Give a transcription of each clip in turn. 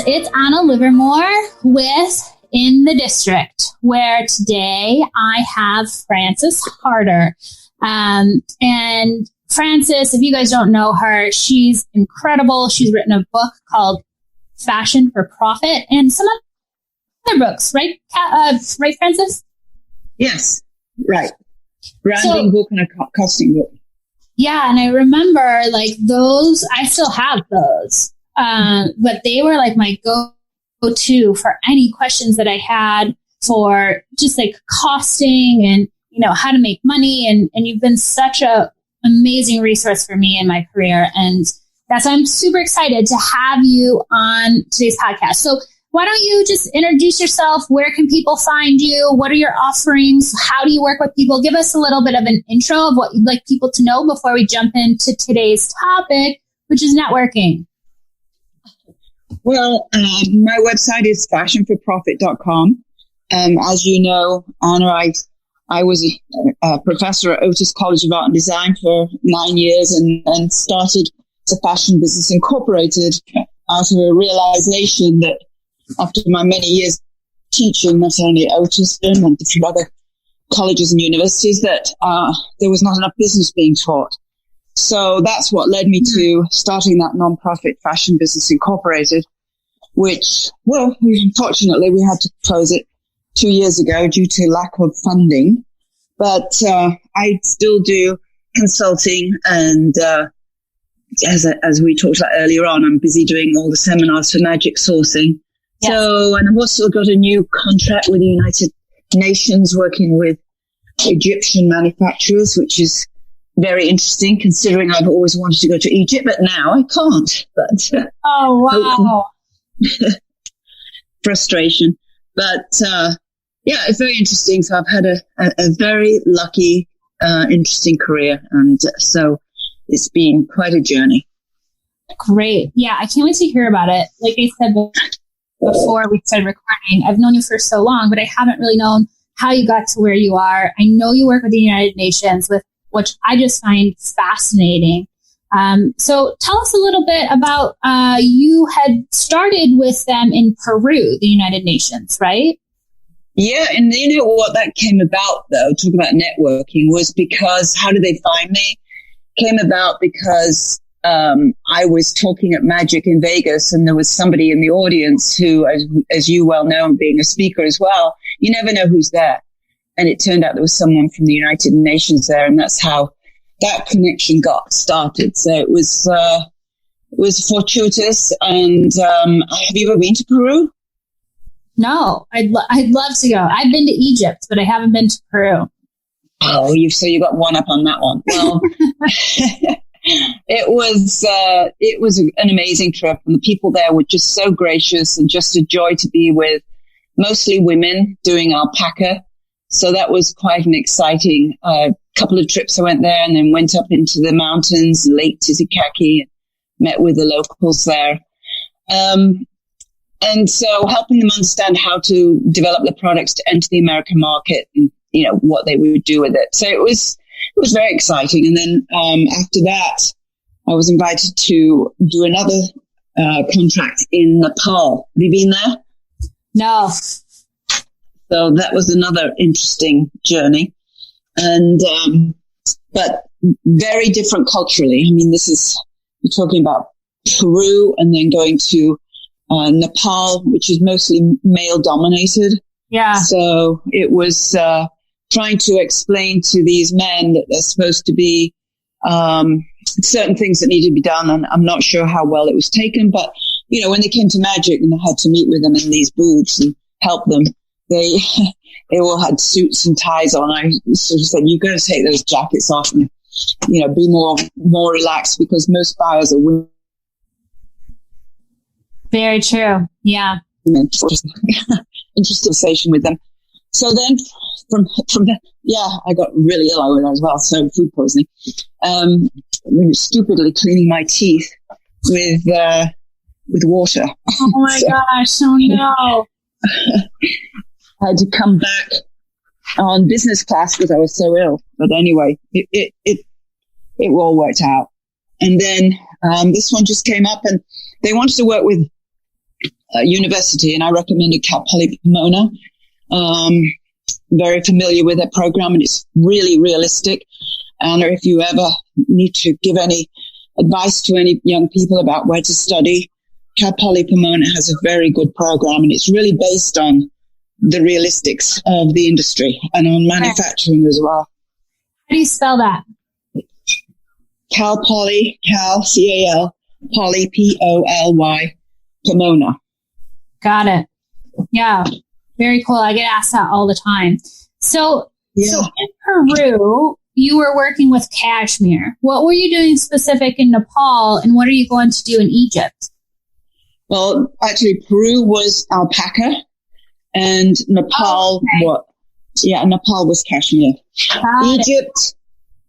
It's Anna Livermore with In the District, where today I have Frances Harder. And Frances, if you guys don't know her, she's incredible. She's written a book called Fashion for Profit and some other books, right? Right, Frances? Yes, right. Branding book and a costing book. Yeah, and I remember like those, I still have those, but they were like my go-to for any questions that I had for just like costing and, you know, how to make money. And you've been such a amazing resource for me in my career. And that's why I'm super excited to have you on today's podcast. So why don't you just introduce yourself? Where can people find you? What are your offerings? How do you work with people? Give us a little bit of an intro of what you'd like people to know before we jump into today's topic, which is networking. Well, my website is fashionforprofit.com. As you know, Anna, I was a professor at Otis College of Art and Design for 9 years and started a fashion business incorporated out of a realization that after my many years teaching, not only at Otis and different other colleges and universities, that there was not enough business being taught. So that's what led me to starting that nonprofit Fashion Business Incorporated, which, well, unfortunately, we had to close it 2 years ago due to lack of funding. But I still do consulting, and as we talked about earlier on, I'm busy doing all the seminars for magic sourcing. Yes. So, and I've also got a new contract with the United Nations working with Egyptian manufacturers, which is very interesting considering I've always wanted to go to Egypt, but now I can't. But oh, wow. Frustration. But yeah, it's very interesting. So I've had a very lucky, interesting career. And so it's been quite a journey. Great. Yeah, I can't wait to hear about it. Like I said before we started recording, I've known you for so long, but I haven't really known how you got to where you are. I know you work with the United Nations, which I just find fascinating. So tell us a little bit about, you had started with them in Peru, the United Nations, right? Yeah. And you know what that came about, though, talk about networking, was because how did they find me? Came about because I was talking at Magic in Vegas, and there was somebody in the audience who, as you well know, being a speaker as well, you never know who's there. And it turned out there was someone from the United Nations there, and that's how that connection got started. So it was fortuitous. And have you ever been to Peru? No, I'd love to go. I've been to Egypt, but I haven't been to Peru. Oh, you got one up on that one. Well, it was an amazing trip, and the people there were just so gracious and just a joy to be with. Mostly women doing alpaca. So that was quite an exciting couple of trips. I went there and then went up into the mountains, Lake Titicaca, and met with the locals there. And so helping them understand how to develop the products to enter the American market and, you know, what they would do with it. So it was very exciting. And then after that, I was invited to do another contract in Nepal. Have you been there? No. So that was another interesting journey. And but very different culturally. I mean, you're talking about Peru and then going to Nepal, which is mostly male dominated. Yeah. So it was trying to explain to these men that there's supposed to be certain things that needed to be done. And I'm not sure how well it was taken, but, you know, when they came to Magic and I had to meet with them in these booths and help them, they all had suits and ties on. I sort of said, you've got to take those jackets off and, you know, be more relaxed, because most buyers are women. Very true. Yeah. Interesting conversation with them. So then from the, I got really ill with that as well. So food poisoning. Stupidly cleaning my teeth with water. Oh my gosh. Oh no. I had to come back on business class because I was so ill. But anyway, it all worked out. And then this one just came up, and they wanted to work with university, and I recommended Cal Poly Pomona. Very familiar with that program, and it's really realistic. And if you ever need to give any advice to any young people about where to study, Cal Poly Pomona has a very good program, and it's really based on the realistics of the industry and on manufacturing as well. How do you spell that? Cal Poly, Cal, C-A-L, Poly, P-O-L-Y, Pomona. Got it. Yeah. Very cool. I get asked that all the time. So in Peru, you were working with cashmere. What were you doing specific in Nepal, and what are you going to do in Egypt? Well, actually, Peru was alpaca, and Nepal, Nepal was cashmere.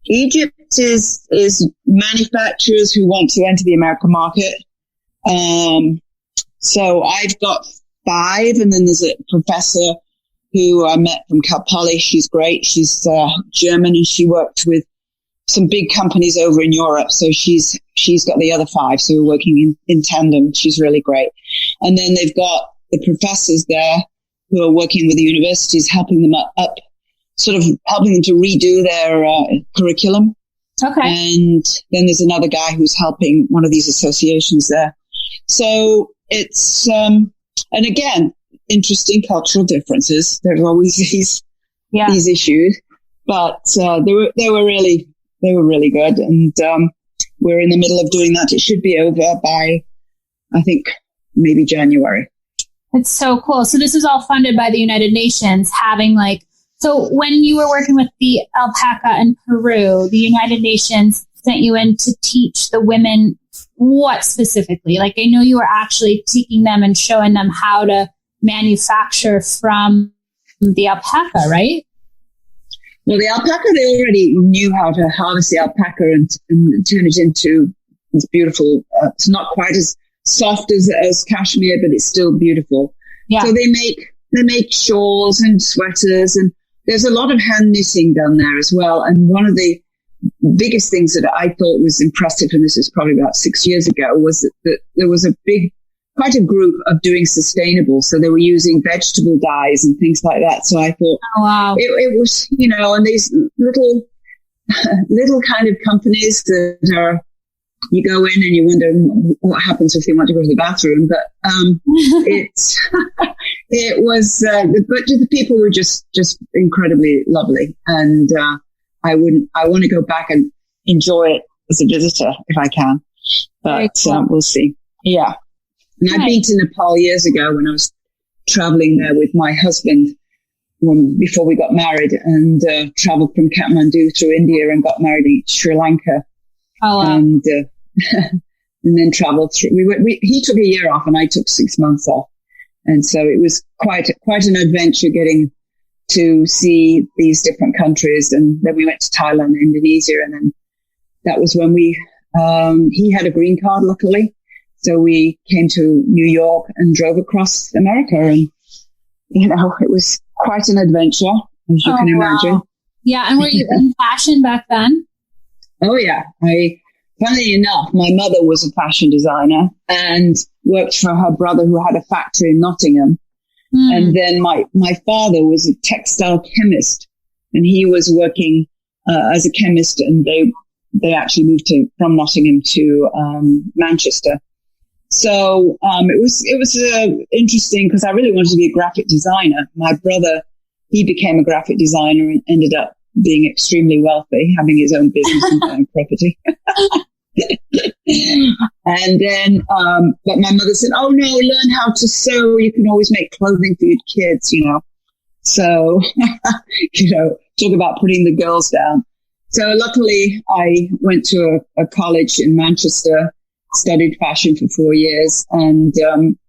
Egypt is manufacturers who want to enter the American market. So I've got 5, and then there's a professor who I met from Cal Poly. She's great. She's German, and she worked with some big companies over in Europe. So she's got the other 5. So we're working in tandem. She's really great. And then they've got the professors there who are working with the universities, helping them up, sort of helping them to redo their curriculum. Okay. And then there's another guy who's helping one of these associations there. So it's, and again, interesting cultural differences. There's always these issues, but they were really good. And we're in the middle of doing that. It should be over by, I think, maybe January. It's so cool. So this is all funded by the United Nations, so when you were working with the alpaca in Peru, the United Nations sent you in to teach the women what specifically? Like, I know you were actually teaching them and showing them how to manufacture from the alpaca, right? Well, the alpaca, they already knew how to harvest the alpaca and turn it into this beautiful, it's not quite as soft as cashmere, but it's still beautiful. Yeah. So they make shawls and sweaters, and there's a lot of hand knitting done there as well. And one of the biggest things that I thought was impressive, and this was probably about 6 years ago, was that there was quite a group of doing sustainable. So they were using vegetable dyes and things like that. So I thought, it was, and these little kind of companies that are, you go in and you wonder what happens if they want to go to the bathroom. But the people were just incredibly lovely. And I want to go back and enjoy it as a visitor if I can. But cool. We'll see. Yeah. And I've been to Nepal years ago when I was traveling there with my husband before we got married, and traveled from Kathmandu through India and got married in Sri Lanka. Oh, wow. And then traveled through. He took a year off and I took 6 months off, and so it was quite an adventure getting to see these different countries. And then we went to Thailand and Indonesia, and then that was when he had a green card, luckily. So we came to New York and drove across America, and it was quite an adventure, as you can imagine. Wow. Yeah, and were you in fashion back then? Oh yeah, funnily enough, my mother was a fashion designer and worked for her brother who had a factory in Nottingham. And then my father was a textile chemist, and he was working as a chemist, and they actually moved from Nottingham to Manchester. So it was interesting because I really wanted to be a graphic designer. My brother, he became a graphic designer and ended up being extremely wealthy, having his own business and buying property. And then, but my mother said, "Oh no, learn how to sew. You can always make clothing for your kids, So, talk about putting the girls down. So luckily I went to a college in Manchester, studied fashion for 4 years. And,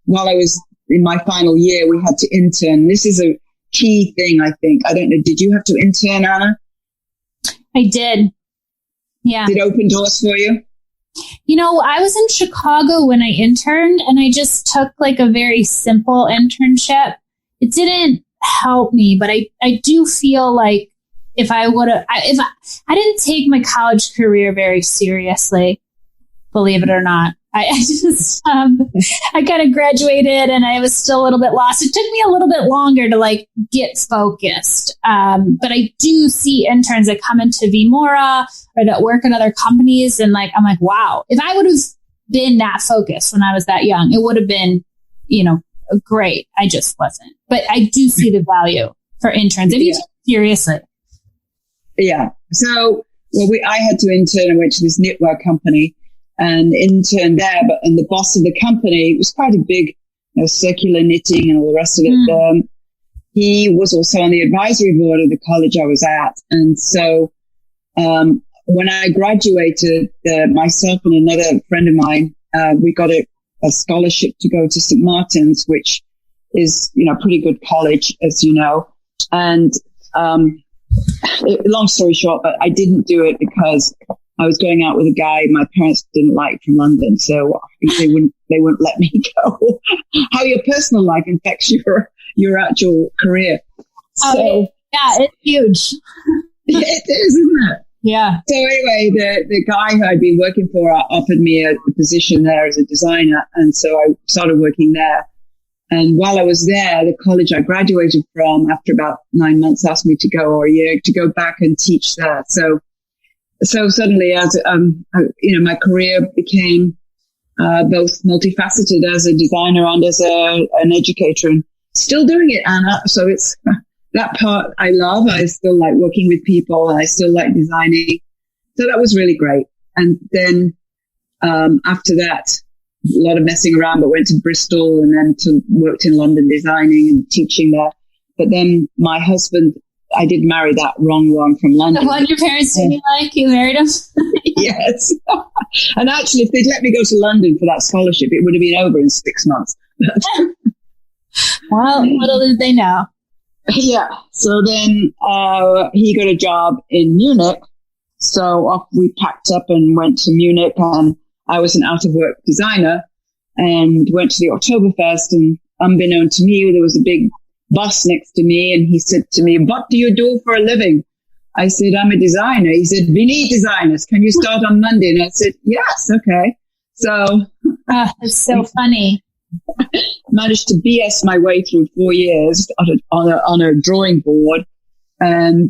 while I was in my final year, we had to intern. This is a key thing, I think. I don't know. Did you have to intern, Anna? I did. Yeah. Did it open doors for you? I was in Chicago when I interned, and I just took a very simple internship. It didn't help me, but I do feel like if I didn't take my college career very seriously, believe it or not. I just, I kind of graduated and I was still a little bit lost. It took me a little bit longer to like get focused. But I do see interns that come into V.Mora or that work at other companies. And like, I'm like, wow, if I would have been that focused when I was that young, it would have been, great. I just wasn't. But I do see the value for interns if you take it seriously. Yeah. So, I had to intern. I went to this knitwear company and interned there. And the boss of the company, it was quite a big, circular knitting and all the rest of it. He was also on the advisory board of the college I was at. And so, when I graduated, myself and another friend of mine, we got a scholarship to go to St. Martin's, which is, pretty good college, as you know. And long story short, but I didn't do it because I was going out with a guy my parents didn't like from London, so they wouldn't let me go. How your personal life affects your actual career. So yeah, it's huge. It is, isn't it? Yeah. So anyway, the guy who I'd been working for offered me a position there as a designer. And so I started working there. And while I was there, the college I graduated from after about 9 months asked me to go, or a year, to go back and teach there. So suddenly as, my career became, both multifaceted as a designer and as an educator, and still doing it, Anna. So it's, that part I love. I still like working with people and I still like designing. So that was really great. And then, after that, a lot of messing around, but went to Bristol and then worked in London designing and teaching there. But then my husband, I did marry that wrong one from London. The one your parents didn't like, you married him? Yes. And actually, if they'd let me go to London for that scholarship, it would have been over in 6 months. Well, little did they know. Yeah. So then he got a job in Munich. So off we packed up and went to Munich, and I was an out-of-work designer and went to the Oktoberfest, and unbeknown to me, there was a big boss next to me, and he said to me, "What do you do for a living?" I said, "I'm a designer." He said, "We need designers. Can you start on Monday?" And I said, "Yes, okay." So it's so funny. Managed to BS my way through 4 years on a drawing board. And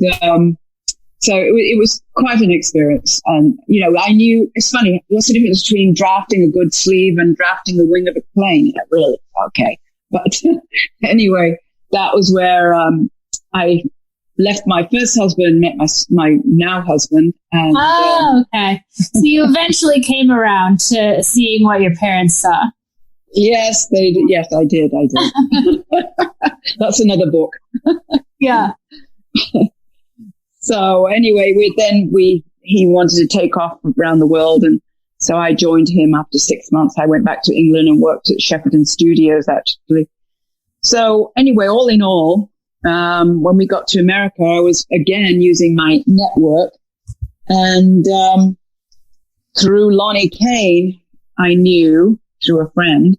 so it was quite an experience. And, I knew, it's funny, what's the difference between drafting a good sleeve and drafting the wing of a plane? Yeah, really? Okay. But anyway, that was where I left my first husband, met my now husband. And, okay. So you eventually came around to seeing what your parents saw. Yes, they did. Yes, I did. That's another book. Yeah. So anyway, he wanted to take off around the world, and so I joined him after 6 months. I went back to England and worked at Shepperton Studios, actually. So anyway, all in all, when we got to America, I was again using my network, and through Lonnie Kane, I knew through a friend,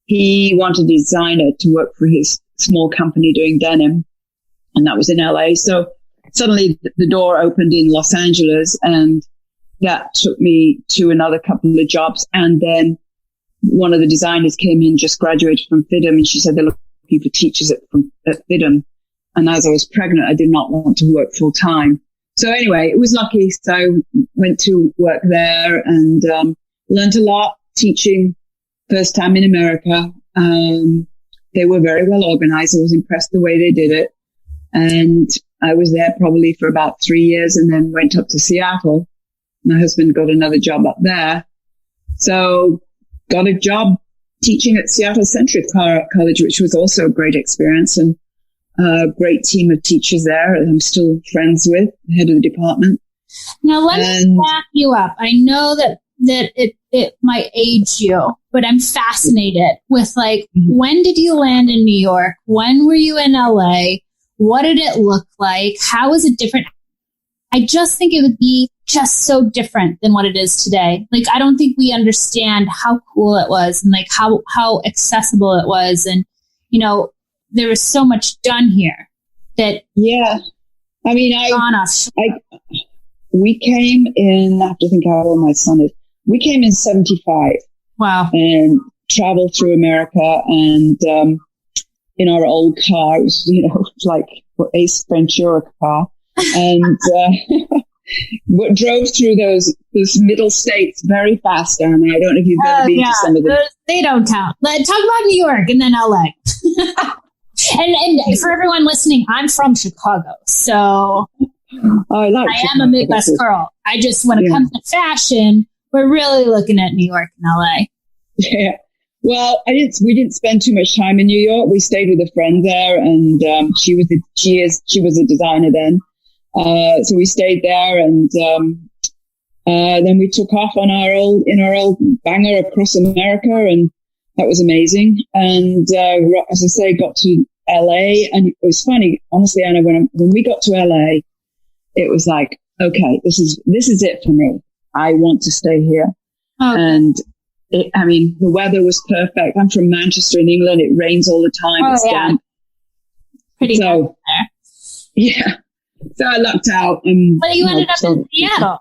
he wanted a designer to work for his small company doing denim, and that was in LA. So suddenly the door opened in Los Angeles, and that took me to another couple of jobs. And then one of the designers came in, just graduated from FIDM, and she said they're looking for teachers at FIDM. And as I was pregnant, I did not want to work full time. So anyway, it was lucky. So I went to work there and learned a lot teaching. First time in America. They were very well organized. I was impressed the way they did it. And I was there probably for about 3 years and then went up to Seattle. My husband got another job up there. So got a job teaching at Seattle Central College, which was also a great experience, and a great team of teachers there. I'm still friends with the head of the department. Now let me back you up. I know that it might age you, but I'm fascinated with when did you land in New York? When were you in LA? What did it look like? How was it different? I just think it would be just so different than what it is today. I don't think we understand how cool it was and how accessible it was. And, there was so much done here that. Yeah. I mean, we came in, I have to think how old my son is. We came in 75. Wow. and traveled through America. And in our old car, it was, like Ace Ventura car. And drove through those middle states very fast, Anna. I don't know if you've ever been to some of them. They don't count. Talk about New York and then LA. and for everyone listening, I'm from Chicago, so I am a Midwest girl. I just, when it comes to fashion, we're really looking at New York and LA. Yeah. Well, we didn't spend too much time in New York. We stayed with a friend there, and she was a designer then. So we stayed there, and then we took off on our old banger across America, and that was amazing. And as I say, got to LA, and it was funny, honestly, Anna. When we got to LA, it was like, okay, this is it for me. I want to stay here. Okay. And the weather was perfect. I'm from Manchester in England. It rains all the time. It's damp. Pretty nice there. Yeah. So I lucked out. And, but you ended up in Seattle.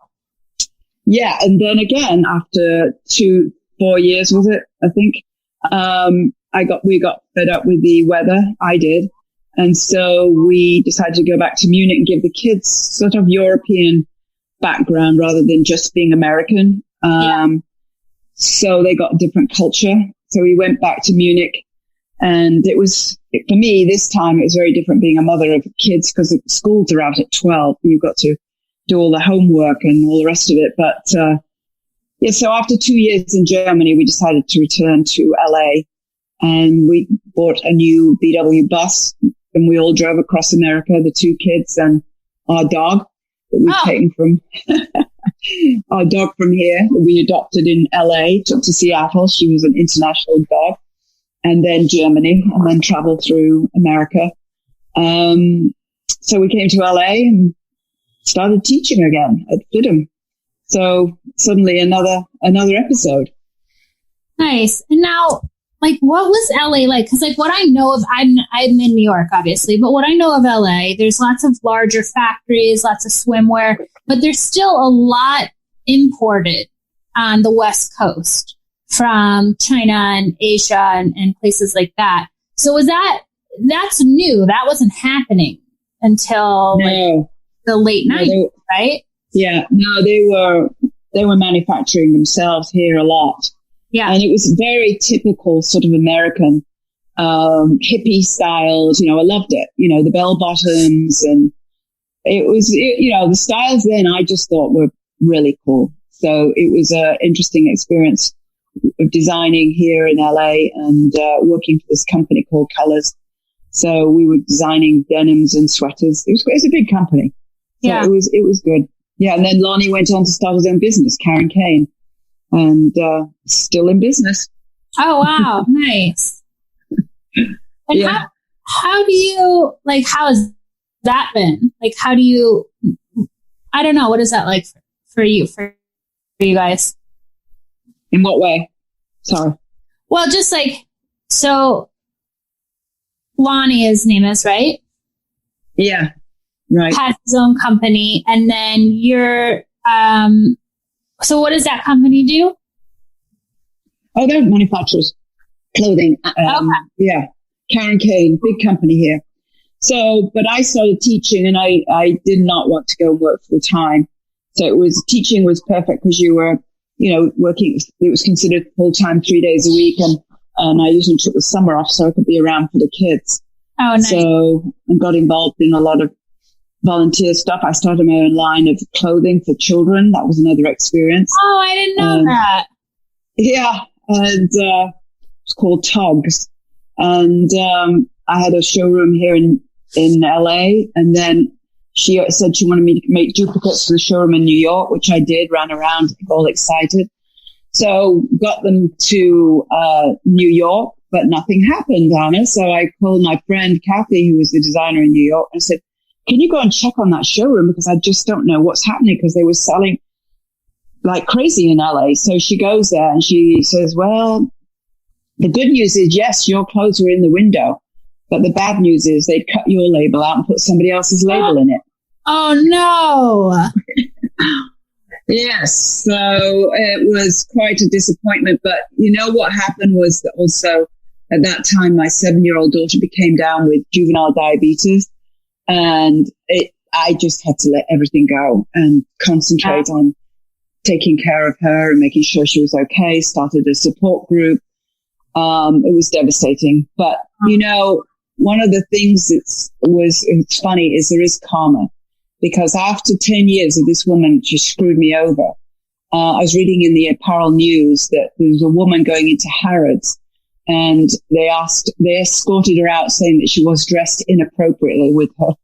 Yeah. And then again, after 4 years, was it? I think, we got fed up with the weather. I did. And so we decided to go back to Munich and give the kids sort of European background rather than just being American. So they got a different culture. So we went back to Munich, and for me, this time, it was very different being a mother of kids because the schools are out at 12. You've got to do all the homework and all the rest of it. But, so after 2 years in Germany, we decided to return to LA, and we bought a new VW bus, and we all drove across America, the two kids and our dog that we've taken from our dog from here that we adopted in LA, took to Seattle. She was an international dog. And then Germany, and then traveled through America. So we came to LA and started teaching again at FIDM. So suddenly another episode. Nice. And now, what was LA like? Because what I know of, I'm in New York, obviously, but what I know of LA, there's lots of larger factories, lots of swimwear, but there's still a lot imported on the West Coast from China and Asia and places like that. So that's new. That wasn't happening until the late 90s, right? Yeah. No, they were manufacturing themselves here a lot. Yeah. And it was very typical sort of American, hippie styles. I loved it. The bell bottoms, and it was, the styles then I just thought were really cool. So it was an interesting experience of designing here in LA and working for this company called Colors. So we were designing denims and sweaters. It was a big company. So it was good. Yeah. And then Lonnie went on to start his own business, Karen Kane, and still in business. Oh, wow. Nice. And how do you, how has that been? How do you, I don't know. What is that like for you guys? In what way? Sorry. Well, just so Lonnie, his name is, right? Yeah. Right. Has his own company. And then you're, so what does that company do? Oh, they're manufacturers. Clothing. Okay. Yeah. Karen Kane, big company here. So, but I started teaching, and I did not want to go and work full time. So teaching was perfect because you were, working, it was considered full time 3 days a week. And I usually took the summer off so I could be around for the kids. Oh, nice. So I got involved in a lot of volunteer stuff. I started my own line of clothing for children. That was another experience. Oh, I didn't know that. Yeah. And it's called Togs. And I had a showroom here in LA. And then she said she wanted me to make duplicates for the showroom in New York, which I did, ran around all excited. So got them to New York, but nothing happened, Anna. So I called my friend Kathy, who was the designer in New York, and I said, can you go and check on that showroom? Because I just don't know what's happening, because they were selling like crazy in LA. So she goes there and she says, well, the good news is, yes, your clothes were in the window. But the bad news is they cut your label out and put somebody else's label in it. Oh, no. Yes. So it was quite a disappointment. But you know what happened was that also at that time, my 7-year-old daughter became down with juvenile diabetes. And I just had to let everything go and concentrate on taking care of her and making sure she was okay. Started a support group. It was devastating. But, you know, one of the things it's funny is there is karma. Because after 10 years of this woman, she screwed me over. I was reading in the apparel news that there was a woman going into Harrods, and they escorted her out, saying that she was dressed inappropriately with her.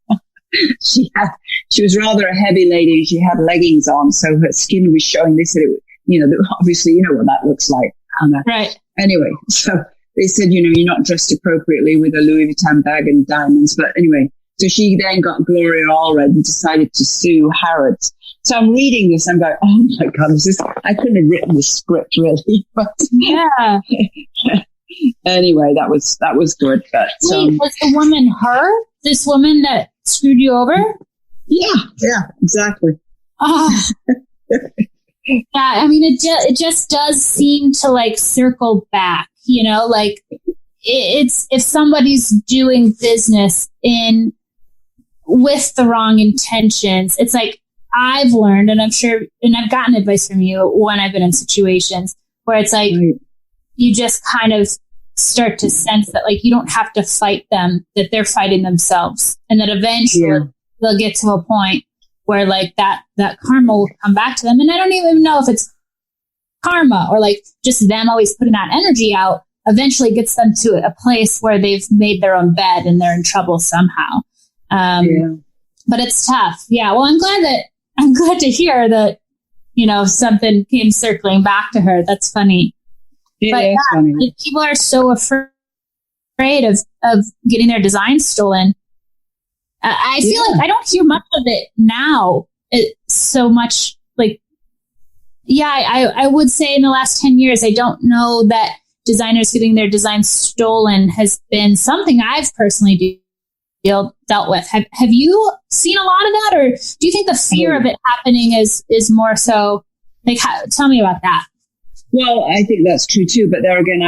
She was rather a heavy lady. She had leggings on, so her skin was showing. They said, obviously, you know what that looks like, Anna. Right. Anyway, so they said, you're not dressed appropriately with a Louis Vuitton bag and diamonds. But anyway. So she then got Gloria Allred and decided to sue Harrods. So I'm reading this. I'm going, oh my God, I couldn't have written the script really. But yeah. Anyway, that was good. But wait, was the woman this woman that screwed you over? Yeah, exactly. Oh. Yeah, I mean, it just does seem to like circle back, like it's if somebody's doing business with the wrong intentions, it's like I've learned, and I'm sure, and I've gotten advice from you when I've been in situations where it's like you just kind of start to sense that like you don't have to fight them, that they're fighting themselves, and that eventually they'll get to a point where like that karma will come back to them. And I don't even know if it's karma or like just them always putting that energy out eventually gets them to a place where they've made their own bed and they're in trouble somehow. But it's tough. Yeah. Well, I'm glad to hear that, something came circling back to her. That's funny. But funny. Like, people are so afraid of getting their designs stolen. I feel like I don't hear much of it now. So much like, I would say in the last 10 years, I don't know that designers getting their designs stolen has been something I've personally dealt with. Have you seen a lot of that, or do you think the fear of it happening is more so like, tell me about that? Well, I think that's true too. But there again,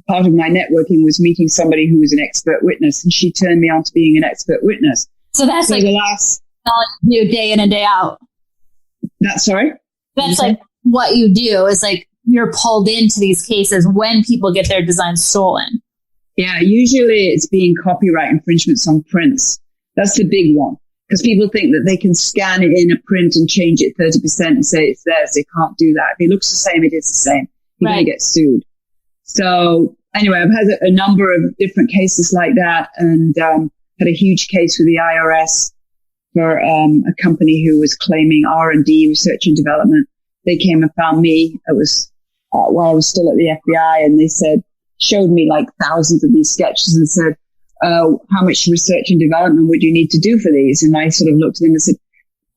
part of my networking was meeting somebody who was an expert witness, and she turned me on to being an expert witness. So that's like the last you day in and day out. That's like what you do is like you're pulled into these cases when people get their designs stolen. Yeah, usually it's being copyright infringements on prints. That's the big one, because people think that they can scan it in a print and change it 30% and say it's theirs. They can't do that. If it looks the same, it is the same. You're going to get sued. So anyway, I've had a number of different cases like that, and had a huge case with the IRS for a company who was claiming R&D, research and development. They came and found me. It was while I was still at the FBI, and they showed me like thousands of these sketches and said, how much research and development would you need to do for these? And I sort of looked at them and said,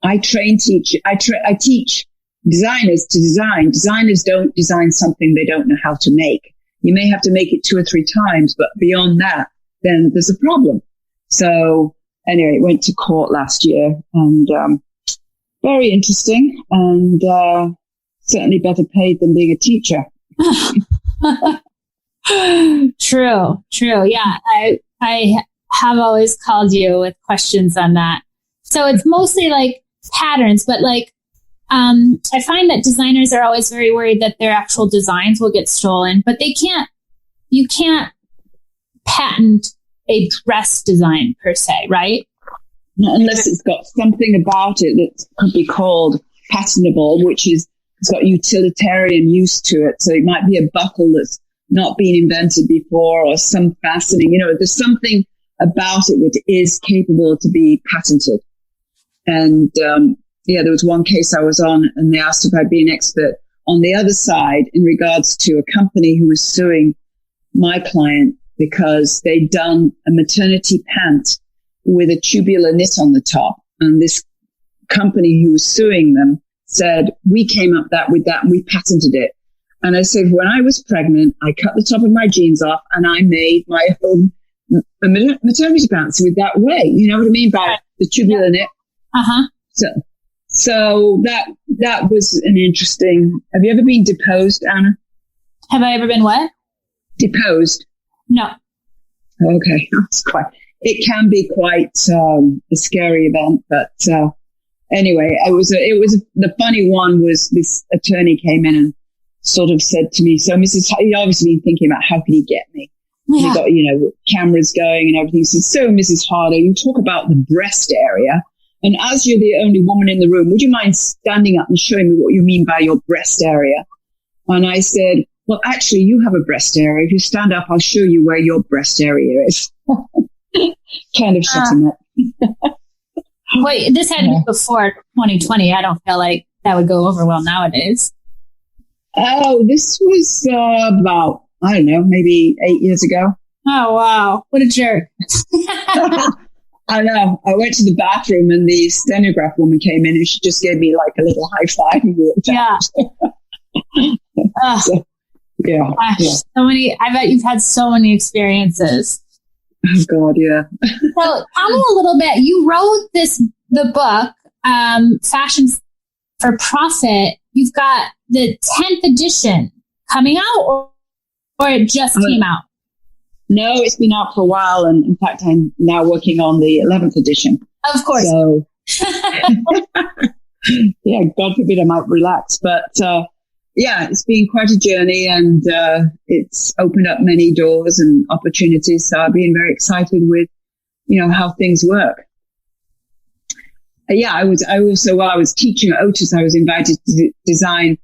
I teach designers to design. Designers don't design something they don't know how to make. You may have to make it 2 or 3 times, but beyond that, then there's a problem. So anyway, it went to court last year, and very interesting, and certainly better paid than being a teacher. True. Yeah. I have always called you with questions on that. So it's mostly like patterns, but like, I find that designers are always very worried that their actual designs will get stolen, but you can't patent a dress design per se, right? Not unless it's got something about it that could be called patentable, which is it's got utilitarian use to it. So it might be a buckle that's not been invented before, or some fastening, there's something about it that is capable to be patented. And, there was one case I was on, and they asked if I'd be an expert on the other side in regards to a company who was suing my client because they'd done a maternity pant with a tubular knit on the top. And this company who was suing them said, we came up with that and we patented it. And I said, when I was pregnant, I cut the top of my jeans off and I made my own maternity pants with that way. You know what I mean? By the tubular knit. Uh-huh. So that was an interesting. Have you ever been deposed, Anna? Have I ever been what? Deposed? No. Okay, it can be quite a scary event, but anyway, the funny one was this attorney came in and sort of said to me, so Mrs. You'd obviously been thinking about how could he get me? Yeah. You got, cameras going and everything. He said, so Mrs. Harder, you talk about the breast area. And as you're the only woman in the room, would you mind standing up and showing me what you mean by your breast area? And I said, well, actually, you have a breast area. If you stand up, I'll show you where your breast area is. Kind of shut him up. Wait, this had to be before 2020. I don't feel like that would go over well nowadays. Oh, this was about, I don't know, maybe 8 years ago. Oh, wow. What a jerk. I know. I went to the bathroom and the stenograph woman came in and she just gave me like a little high five and walked out. So, yeah. Gosh, yeah. So many. I bet you've had so many experiences. Oh God, yeah. So tell me a little bit. You wrote the book, Fashion for Profit. You've got the 10th edition coming out, or it just came out? No, it's been out for a while, and in fact, I'm now working on the 11th edition. Of course. So, yeah, God forbid I might relax, but yeah, it's been quite a journey, and it's opened up many doors and opportunities. So I've been very excited with, how things work. Yeah, I was while I was teaching at Otis, I was invited to design.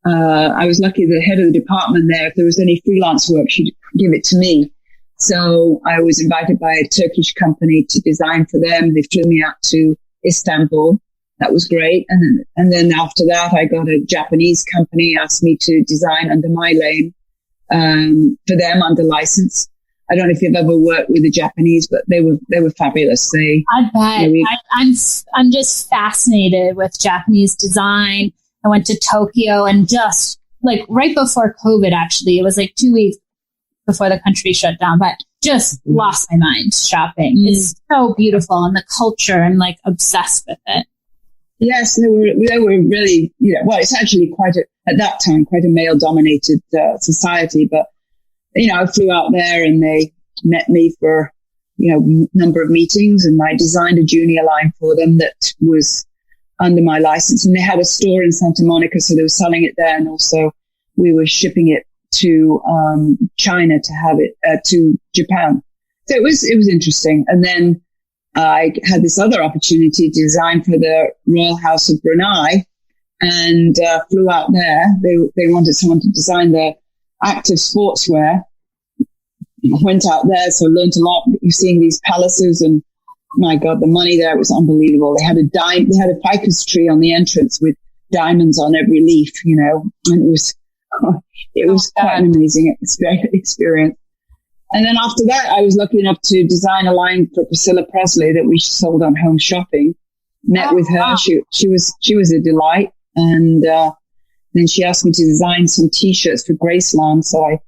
I was lucky the head of the department there, if there was any freelance work, she'd give it to me. So I was invited by a Turkish company to design for them. They flew me out to Istanbul. That was great. And then after that, I got a Japanese company asked me to design under my name, for them under license. I don't know if you've ever worked with the Japanese, but they were fabulous. I bet. I'm just fascinated with Japanese design. I went to Tokyo and just like right before COVID, actually, it was like 2 weeks before the country shut down, but just lost my mind shopping. It's so beautiful, and the culture, I'm like obsessed with it. Yes, they were really, well, it's actually at that time, quite a male dominated society, but, I flew out there and they met me for, number of meetings, and I designed a junior line for them that was under my license, and they had a store in Santa Monica, so they were selling it there, and also we were shipping it to China to have it to Japan. So it was interesting. And then I had this other opportunity to design for the Royal House of Brunei, and flew out there. They wanted someone to design their active sportswear. I went out there, so learned a lot. You're seeing these palaces, and my God, the money there was unbelievable. They had a ficus tree on the entrance with diamonds on every leaf, and it was quite an amazing experience. And then after that, I was lucky enough to design a line for Priscilla Presley that we sold on Home Shopping. Met with her. Wow. She was a delight. And then she asked me to design some T-shirts for Graceland. So I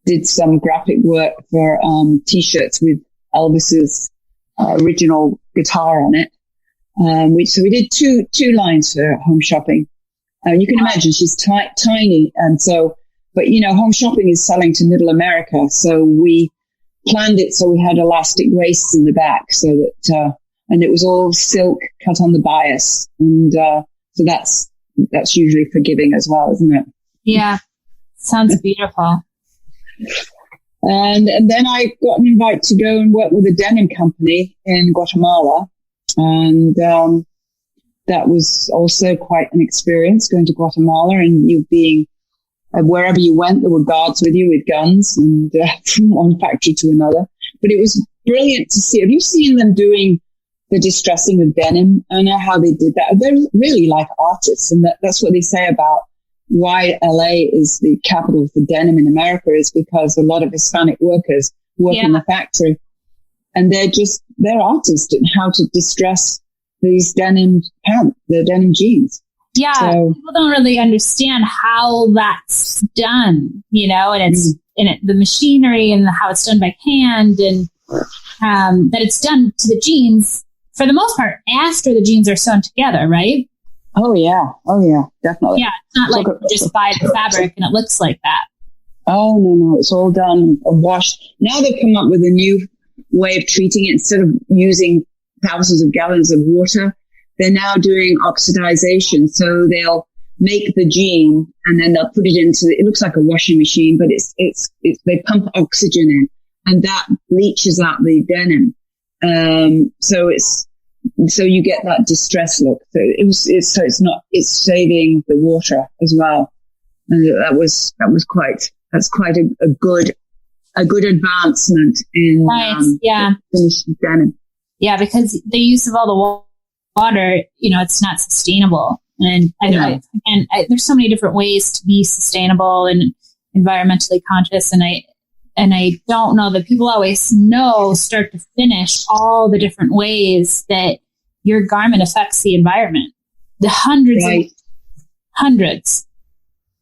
did some graphic work for T-shirts with Elvis's original guitar on it. So we did two lines for Home Shopping. You can imagine she's tiny. And so, but Home Shopping is selling to Middle America. So we planned it so we had elastic waists in the back so that, and it was all silk cut on the bias. And so that's usually forgiving as well, isn't it? Yeah. Sounds beautiful. And then I got an invite to go and work with a denim company in Guatemala. And that was also quite an experience, going to Guatemala and you being wherever you went, there were guards with you with guns and from one factory to another. But it was brilliant to see. Have you seen them doing the distressing of denim? I know how they did that. They're really like artists, and that's what they say about why LA is the capital for denim in America is because a lot of Hispanic workers work in the factory, and they're artists in how to distress these denim pants, the denim jeans. Yeah, so, people don't really understand how that's done, and it's the machinery and how it's done by hand, and that it's done to the jeans for the most part after the jeans are sewn together, right? Oh yeah, definitely. Yeah, it's not like you just buy the fabric and it looks like that. Oh no, it's all done and washed. Now they've come up with a new way of treating it. Instead of using thousands of gallons of water, they're now doing oxidization. So they'll make the jean and then they'll put it into, it looks like a washing machine, but it's they pump oxygen in and that bleaches out the denim. So you get that distress look. So it's saving the water as well. And that's quite a good advancement in, finished denim. Yeah, because the use of all the water, it's not sustainable. And there's so many different ways to be sustainable and environmentally conscious. And I don't know that people always know start to finish all the different ways that your garment affects the environment. The hundreds.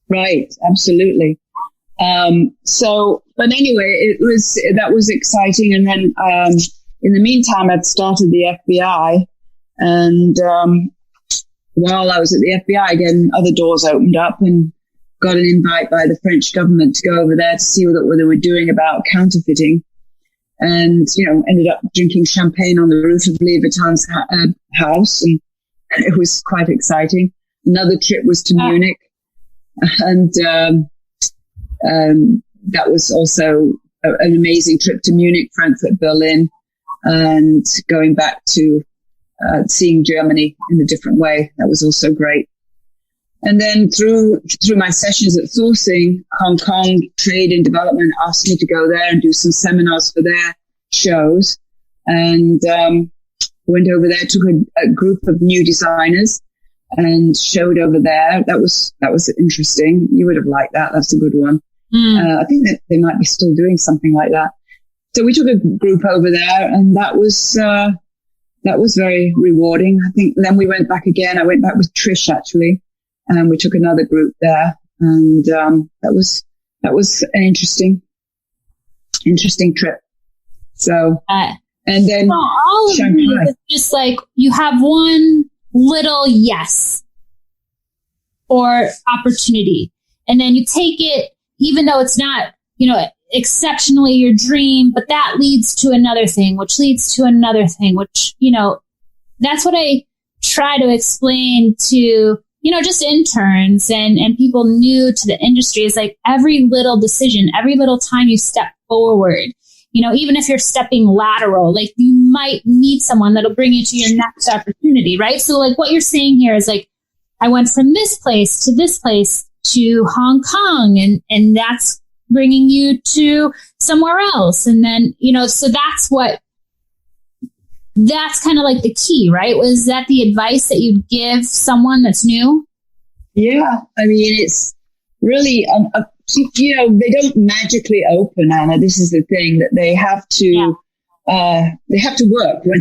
Right. Absolutely. But anyway, that was exciting. And then, in the meantime, I'd started the FBI and, while I was at the FBI, again, other doors opened up and got an invite by the French government to go over there to see what they were doing about counterfeiting. And, ended up drinking champagne on the roof of Louis Vuitton's house. And it was quite exciting. Another trip was to Munich. And that was also an amazing trip to Munich, Frankfurt, Berlin, and going back to seeing Germany in a different way. That was also great. And then through my sessions at Sourcing, Hong Kong Trade and Development asked me to go there and do some seminars for their shows. And went over there, took a group of new designers and showed over there. That was interesting. You would have liked that. That's a good one. I think that they might be still doing something like that. So we took a group over there, and that was very rewarding. I think then we went back again. I went back with Trish actually, and we took another group there, and that was an interesting trip. So and then all of Shanghai. it is just like you have one little yes or opportunity, and then you take it, even though it's not, exceptionally your dream, but that leads to another thing, which leads to another thing, which, that's what I try to explain to, just interns and people new to the industry is like every little decision, every little time you step forward, even if you're stepping lateral, like you might meet someone that'll bring you to your next opportunity, right? So like what you're saying here is like, I went from this place to Hong Kong and that's bringing you to somewhere else. And then, so that's kind of like the key, right? Was that the advice that you'd give someone that's new? Yeah. I mean, it's really, they don't magically open, Anna. This is the thing that they have to work when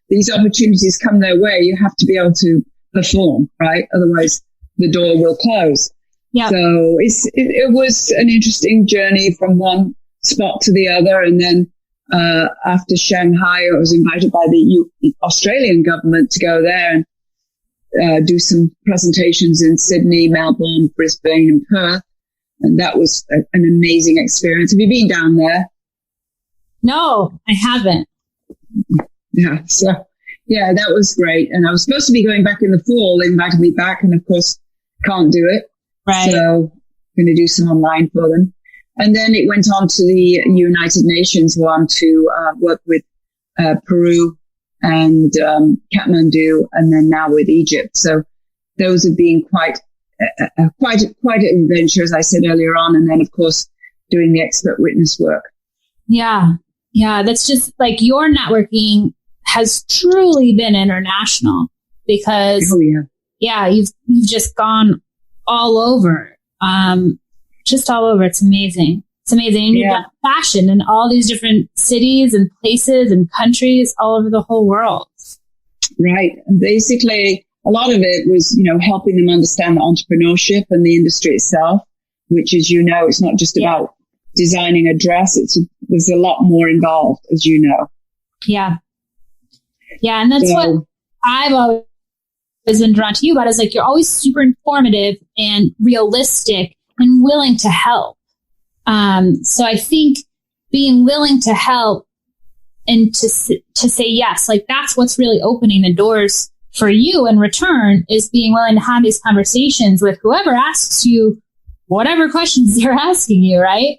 these opportunities come their way. You have to be able to perform, right? Otherwise the door will close. Yeah. So it was an interesting journey from one spot to the other. And then, after Shanghai, I was invited by the Australian government to go there and, do some presentations in Sydney, Melbourne, Brisbane and Perth. And that was an amazing experience. Have you been down there? No, I haven't. Yeah. So yeah, that was great. And I was supposed to be going back in the fall. They invited me back and of course can't do it. Right. So I'm going to do some online for them. And then it went on to the United Nations one to work with Peru and Kathmandu, and then now with Egypt. So those have been quite an adventure, as I said earlier on. And then, of course, doing the expert witness work. Yeah. Yeah. That's just like your networking has truly been international because you've just gone all over, just all over. It's amazing. It's amazing. And you've done fashion in all these different cities and places and countries all over the whole world. Right. And basically, a lot of it was, helping them understand the entrepreneurship and the industry itself, which, as you know, it's not just about designing a dress. There's a lot more involved, as you know. Yeah. Yeah. And that's what I've always been drawn to you about is like, you're always super informative and realistic and willing to help. So I think being willing to help and to say yes, like that's what's really opening the doors for you in return, is being willing to have these conversations with whoever asks you whatever questions they're asking you, right?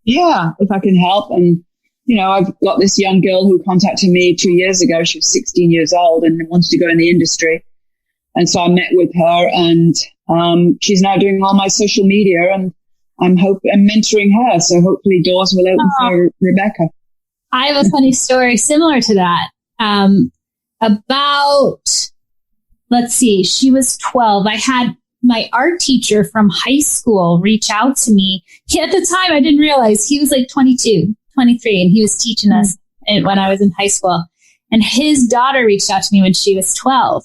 Yeah, if I can help. And, I've got this young girl who contacted me 2 years ago. She was 16 years old and wanted to go in the industry. And so I met with her, and she's now doing all my social media, and I'm mentoring her. So hopefully doors will open for Rebecca. I have a funny story similar to that. Let's see, she was 12. I had my art teacher from high school reach out to me. At the time, I didn't realize he was like 22, 23, and he was teaching us when I was in high school. And his daughter reached out to me when she was 12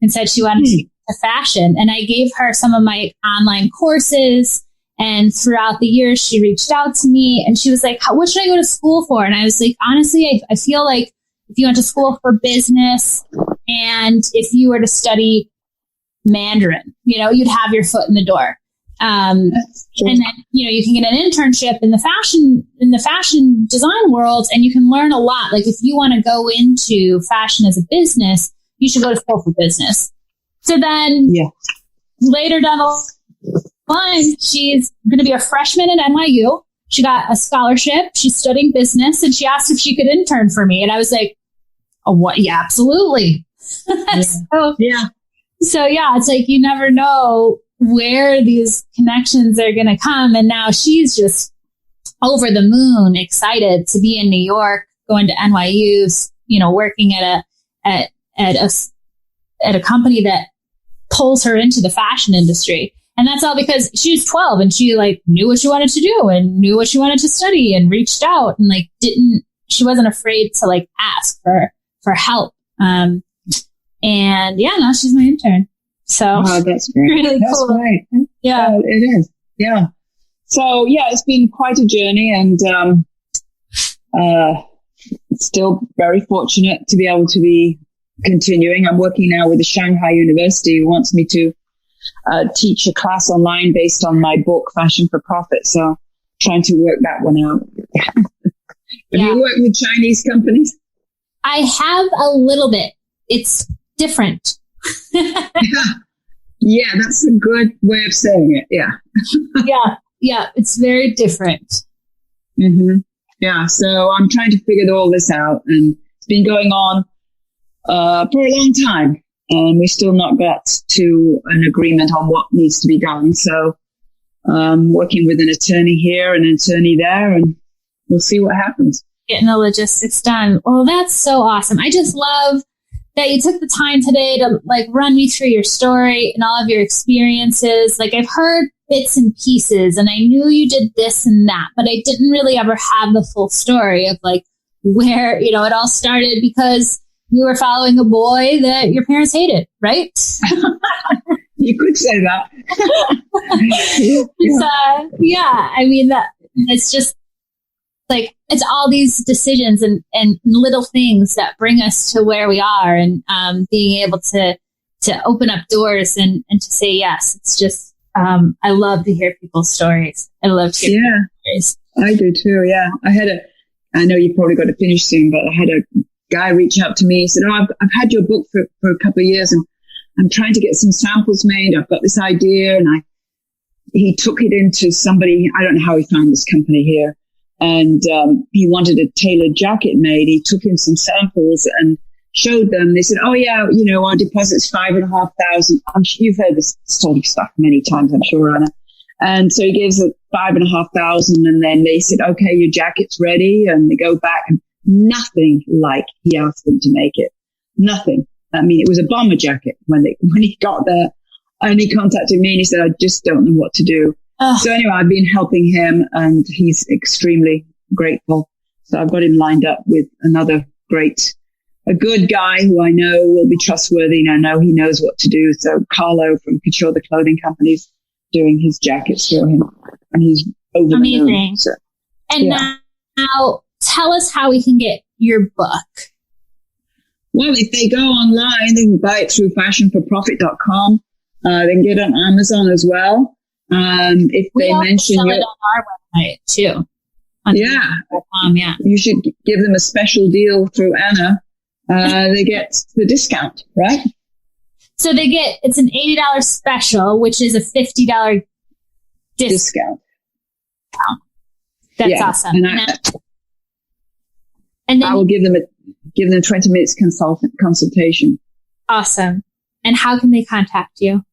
and said she wanted to get into fashion. And I gave her some of my online courses. And throughout the years, she reached out to me and she was like, what should I go to school for? And I was like, honestly, I feel like if you went to school for business and if you were to study Mandarin, you'd have your foot in the door. And then, you can get an internship in the fashion design world, and you can learn a lot. Like if you want to go into fashion as a business, you should go to school for business. So then later down the line, she's going to be a freshman at NYU. She got a scholarship. She's studying business, and she asked if she could intern for me. And I was like, oh, what? Yeah, absolutely. So it's like, you never know where these connections are going to come. And now she's just over the moon excited to be in New York, going to NYU, working at a company that pulls her into the fashion industry. And that's all because she was 12 and she knew what she wanted to do and knew what she wanted to study and reached out and she wasn't afraid to ask for help. And now she's my intern. So that's great. Really that's cool. Great. Yeah, it is. Yeah. So it's been quite a journey, and still very fortunate to be able to be continuing. I'm working now with the Shanghai University, who wants me to teach a class online based on my book, Fashion for Profit. So trying to work that one out. Have you worked with Chinese companies? I have a little bit. It's different. Yeah, that's a good way of saying it. Yeah. Yeah, it's very different. Mm-hmm. Yeah, so I'm trying to figure all this out, and it's been going on for a long time, and we still not got to an agreement on what needs to be done. So working with an attorney here and an attorney there, and we'll see what happens. Getting the logistics done. Well, that's so awesome. I just love that you took the time today to run me through your story and all of your experiences. I've heard bits and pieces, and I knew you did this and that, but I didn't really ever have the full story of where, it all started because you were following a boy that your parents hated, right? You could say that. I mean, it's just it's all these decisions and little things that bring us to where we are, and being able to open up doors and to say yes. It's just, I love to hear people's stories. I love to hear people's stories. I do too. Yeah. I know you've probably got to finish soon, but I had a guy reach out to me. He said, I've had your book for a couple of years, and I'm trying to get some samples made. I've got this idea. And he took it into somebody. I don't know how he found this company here. And he wanted a tailored jacket made. He took in some samples and showed them. They said, "Oh yeah, our deposit's $5,500." You've heard this sort of stuff many times, I'm sure, Anna. And so he gives it $5,500, and then they said, "Okay, your jacket's ready." And they go back, and nothing like he asked them to make it. Nothing. I mean, it was a bomber jacket when he got there, and he contacted me and he said, "I just don't know what to do." So anyway, I've been helping him, and he's extremely grateful. So I've got him lined up with a good guy who I know will be trustworthy, and I know he knows what to do. So Carlo from Couture, the clothing company, is doing his jackets for him, and he's over the moon. So, and now tell us how we can get your book. Well, if they go online, they can buy it through fashionforprofit.com. They can get it on Amazon as well. If they mention it on our website too. Yeah. Yeah. You should give them a special deal through Anna. They get the discount, right? So it's an $80 special, which is a $50 discount. That's awesome. And then I will give them 20 minutes consultation. Awesome. And how can they contact you?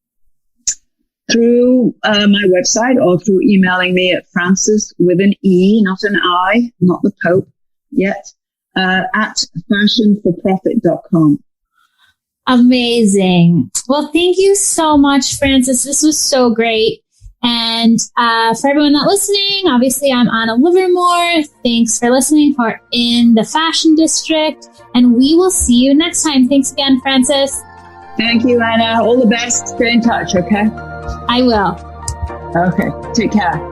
Through my website or through emailing me at Frances with an E, not an I, not the Pope yet, at fashionforprofit.com. Amazing. Well, thank you so much, Frances. This was so great. And for everyone that's listening, obviously I'm Anna Livermore. Thanks for listening for In the Fashion District. And we will see you next time. Thanks again, Frances. Thank you, Anna. All the best. Stay in touch, okay? I will. Okay. Take care.